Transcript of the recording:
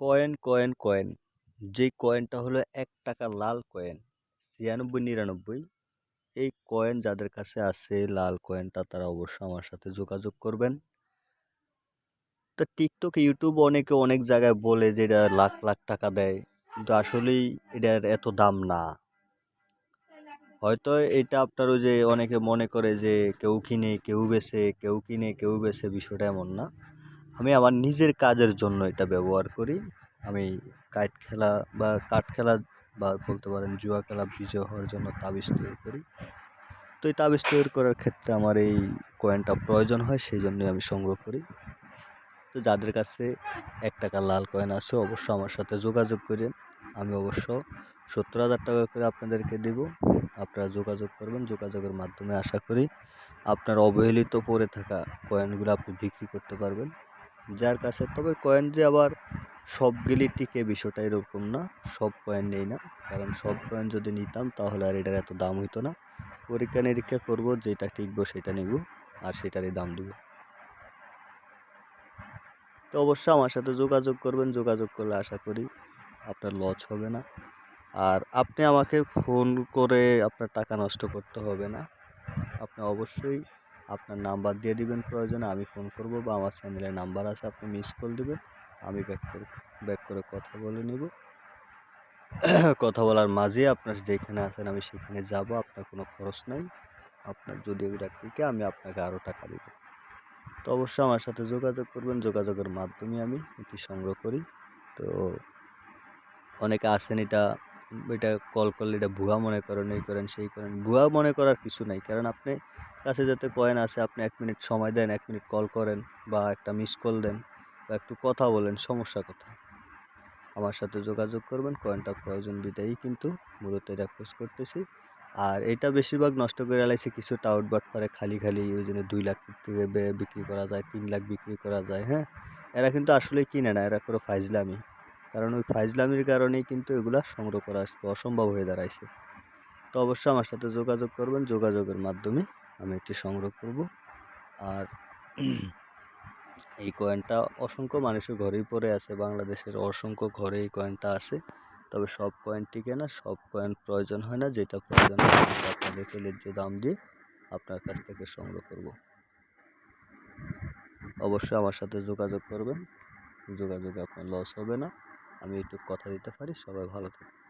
Coin, coin, coin. যেই কয়েনটা হলো ৳১ লাল কয়েন। ৯৬, ৯৯ এই কয়েন যাদের কাছে আছে লাল কয়েনটা তারা অবশ্যই আমার সাথে যোগাযোগ করবেন। তো TikTok, YouTube অনেকে অনেক জায়গায় বলে যে এটা লাখ, লাখ টাকা দেয়। কিন্তু আসলেই এটার এত দাম না। হয়তো এটা আপনার ওই যে অনেকে মনে করে যে কেউ কিনে, কেউ বেচে, কেউ কিনে, কেউ বেচে বিষয়টা এমন না। আমি আমার নিজের কাজের জন্য এটা ব্যবহার করি। আমি কাইট খেলা বা কাঠ খেলা বা বলতে পারেন জুয়া খেলা বিজয় হওয়ার জন্য তাবিজ তৈরি করি। তো এই তাবিজ তৈরি করার ক্ষেত্রে আমার এই কয়েনটা প্রয়োজন হয়, সেই জন্যই আমি সংগ্রহ করি। তো যাদের কাছে ৳১ লাল কয়েন আছে অবশ্যই আমার সাথে যোগাযোগ করেন। আমি অবশ্য ৭০,০০০ টাকা করে আপনাদেরকে দিব। আপনারা যোগাযোগ করবেন। যোগাযোগের মাধ্যমে আশা করি আপনার অবহেলিত পড়ে থাকা কয়েনগুলো আপনি বিক্রি করতে পারবেন। যার কাছে তবে কয়েন যে আবার সবগুলি টিকে বিষয়টা এরকম না। সব কয়েন নেই না। কারণ সব কয়েন যদি নিতাম তাহলে আর এটার এত দাম হইতো না। পরীক্ষা নিরীক্ষা করব, যেটা টিকবো সেটা নিব আর সেটারই দাম দিব। তো অবশ্যই আমার সাথে যোগাযোগ করবেন। যোগাযোগ করলে আশা করি আপনার লস হবে না। আর আপনি আমাকে ফোন করে আপনার টাকা নষ্ট করতে হবে না। আপনি অবশ্যই আপনার নাম্বার দিয়ে দিবেন, প্রয়োজনে আমি ফোন করব বা আমার চ্যানেলে নাম্বার আছে, আপনি মিস কল দিবেন। আমি ব্যাক করে কথা বলে নিব। কথা বলার মাঝে আপনার যেখানে আছেন আমি সেখানে যাব। আপনার কোনো খরচ নাই। আপনার যদি ওইটা টিকে আমি আপনাকে আরও টাকা দিব। তো অবশ্যই আমার সাথে যোগাযোগ করবেন। যোগাযোগের মাধ্যমে আমি এটি সংগ্রহ করি। তো অনেকে আছেন এটা কল করলে এটা ভুয়া মনে করেন, এই করেন, সেই করেন। ভুয়া মনে করার কিছু নাই। কারণ আপনি কাছে যাতে কয়েন আছে, আপনি ১ মিনিট সময় দেন, ১ মিনিট কল করেন বা একটা মিস কল দেন বা একটু কথা বলেন, সমস্যা কোথায়? আমার সাথে যোগাযোগ করবেন। কয়েনটা প্রয়োজন বিধায়ই কিন্তু মূলত এটা খোঁজ করতেছি। আর এটা বেশিরভাগ নষ্ট করে লাইছে কিছু টাউট বাটপারে খালি, খালি ওই জন্য ২ লাখ থেকে বিক্রি করা যায়, ৩ লাখ বিক্রি করা যায়, হ্যাঁ? এরা কিন্তু আসলেই কিনে না, এরা করে ফাইজলামি। কারণ ওই ফাইজলামির কারণেই কিন্তু এগুলা সংগ্রহ করা আজকে অসম্ভব হয়ে দাঁড়াইছে। তো অবশ্যই আমার সাথে যোগাযোগ করবেন। যোগাযোগের মাধ্যমে আমি এটি সংগ্রহ করব। আর এই কয়েনটা অসংখ্য মানুষের ঘরেই পড়ে আছে। বাংলাদেশের অসংখ্য ঘরে এই কয়েনটা আছে। তবে সব কয়েন টিকে না, সব কয়েন প্রয়োজন হয় না। যেটা প্রয়োজন হয় সেটা আপনাদেরকে ন্যায্য দাম দিয়ে আপনার কাছ থেকে সংগ্রহ করব। অবশ্যই আমার সাথে যোগাযোগ করবেন। যোগাযোগে আপনার লস হবে না। আমি এটুকু কথা দিতে পারি। সবাই ভালো থাকবেন।